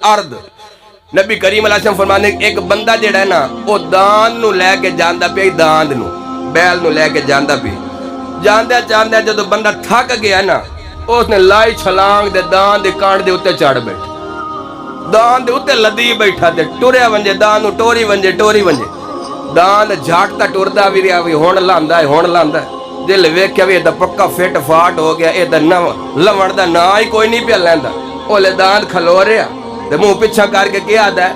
अर्द। नबी करीम अलैहि सल्लम फरमाते एक बंदा जेड़ा है ना वो दान नू लैके जांदा पे, दांद नू बैल नू लैके जांदा पे, जांदे जांदे जदों बंदा थक गया ना उसने लाई छलांग दे दान दे कांड दे उत्ते चढ़ बैठा, दान दे उत्ते लदी बैठा ते टुरया वंजे, दान नू टोरी वंजे दान झाटता टुरदा भी रहा भी हुण लांदा है हुण लांदा है। दिल वेख्या भी एदा पक्का फिट फाट हो गया, एदा लवण दा ना ही कोई नहीं पिया लैंदा। ओले दान खलो रहा ते मुंह पिछा करके क्या आदा है,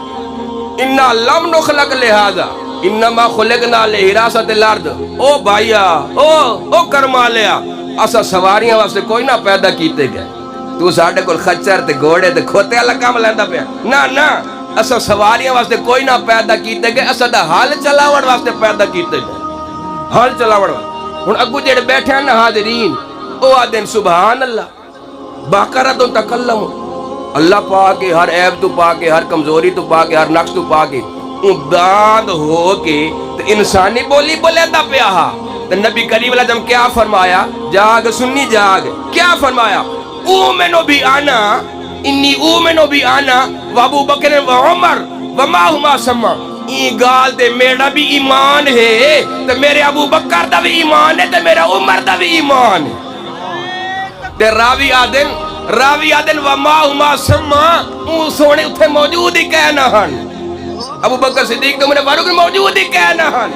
इन्ना लम नुखलक लिहाजा इन्नमा खुलिकना लिहिरासतिल अर्द। ओ भाईया ओ करमा लिया, असा सवारियां वास्ते कोई ना पैदा कीते गए, तू साडे कोल खच्चर ते घोड़े ते खोते वाला काम लैंदा पिया। ना ना असा सवारियां वास्ते कोई ना पैदा कीते गए, असा दा हल चलावण वास्ते पैदा कीते गए, हल चलावण। हुण अगू जेड़े बैठे हैं ना हाज़रीन ओ आदेन सुभान अल्लाह, बाकरा तो तकल्लम, अल्लाह पाक के हर ऐब तो पाक के, हर कमजोरी तो पाक के, हर नक्श तो पाक के, दांद हो के ते इंसानी बोली बोलेंदा पिया हा। ते नबी करीम अलैहि सल्लम क्या फरमाया, जाग सुन्नी जाग, क्या फरमाया, उमिनु भी आना इन्नी उमिनु भी आना व अबू बकर व उमर व माहुमा समा। ई गाल ते मेरा भी ईमान है ते मेरे अबू बकर दा भी ईमान है ते मेरा उमर दा भी ईमान है। ते रावी आदन व माहुमा समा, ऊ सोने उथे मौजूद ही कहना हन, अबू बकर सिद्दीक तो मेरे फारूक मौजूद ही कहना हन।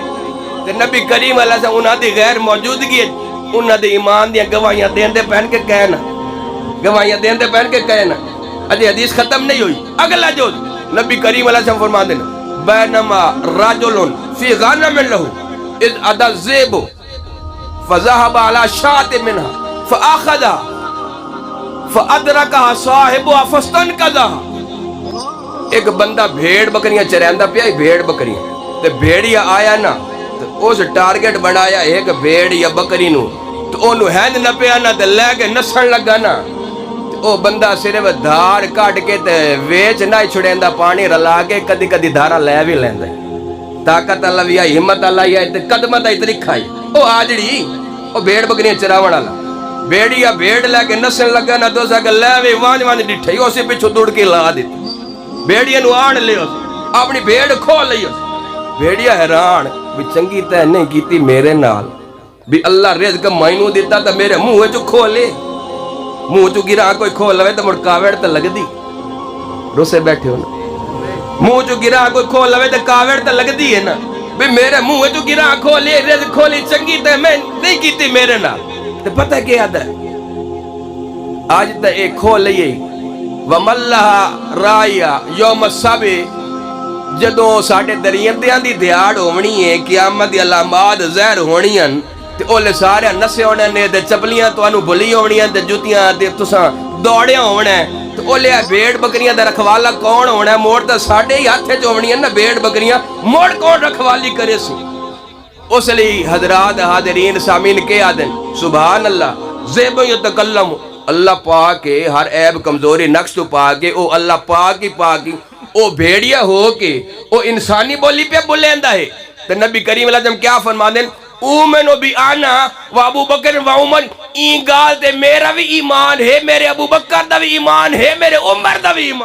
ते नबी करीम अलैहि सल्लम उन्हां दी गैर मौजूदगी उन्हां दे ईमान दी गवाहियां देंदे पहन के कहना, गवाहियां देंदे पहन के कहना। अजे हदीस खत्म नहीं हुई, अगला जो नबी करीम अलैहि सल्लम फरमाते हैं, बैनमा रजुलुन फी गनमिन लहू इज़ अदा ज़िबु फज़हबा अला शातिन मिनहा फ़अख़ज़हा फ़अदरकहा साहिबुहा फ़स्तनक़ज़हा। एक बंदा भेड़ बकरियां चरांदा पिया, भेड़ बकरियां ते भेड़िया आया ना तो उस टारगेट बनाया एक भेड़ या बकरी नू, तो ओनू हैंद न पिया ना ते लैके नसन लगा ना, ओ बंदा सिर्फ धार कट के ते वेच ना छुड़ेंदा, पानी रला के कदी कदी धारा लै भी लैंदा। ताकत अल्लाह भी आई, हिम्मत अल्लाह ही आई ते कदम दा तरीका ही ओ आजड़ी ओ भेड़ बकरियां चरावण वाला भेड़िया भेड़ लैके नसन लगा ना, तो सक लै वे वांज वांज डिठे उसे पिछो दौड़ के ला दी, भेड़िया नू आण लियो अपनी भेड़ खो लियो। भेड़िया हैरान भी चंगी तै नहीं कीती मेरे नाल, भी अल्लाह रिज़्क मैनू दिता तो मेरे मुंह चो खो ले, मुंह चो गिरा कोई खो लवे तो मुड़ कावड़ तो लगदी, रुसे बैठे हो ना, मुंह चो गिरा कोई खो लवे तो कावड़ तो लगदी है ना, भी मेरे मुंह चो गिरा खोली रिज़्क खोली चंगी तै मैं नहीं कीती मेरे नाल। तो पता क्या आदा आज तो एक खो लिए वमल्लाहा राया यौम सबे, जदों साडे दरियांदियां दी दिहाड़ होवनी है, क़यामत दी अलामात ज़ाहिर होणियां ते ओले सारे नसे होने ने ते चपलियां तुहानू भुली होणियां ते जुतियां ते तुसां दौड़िया होना है, तो ओले भेड़ बकरियां दा रखवाला कौन होना है, मोड़ तो साडे ही हत्थ च होवणियां ना भेड़ बकरियां, मोड़ कौन रखवाली करे सी। उस लिए हजरात हाज़रीन सामीन के आदन सुभान अल्लाह ज़ेब यतकल्लम, अल्लाह पाक के हर ऐब कमजोरी नक्श तो पाके ओ अल्लाह पाक ही ओ भेड़िया हो के ओ इंसानी बोली पे बोलेंदा है। तो नबी करीम अलैहि सल्लम क्या फरमाते हैं, उमिनु भी आना व अबू बकर व उमर, ई गाल ते मेरा भी ईमान है, मेरे अबू बकर दा भी ईमान है, मेरे उमर दा भी ईमान।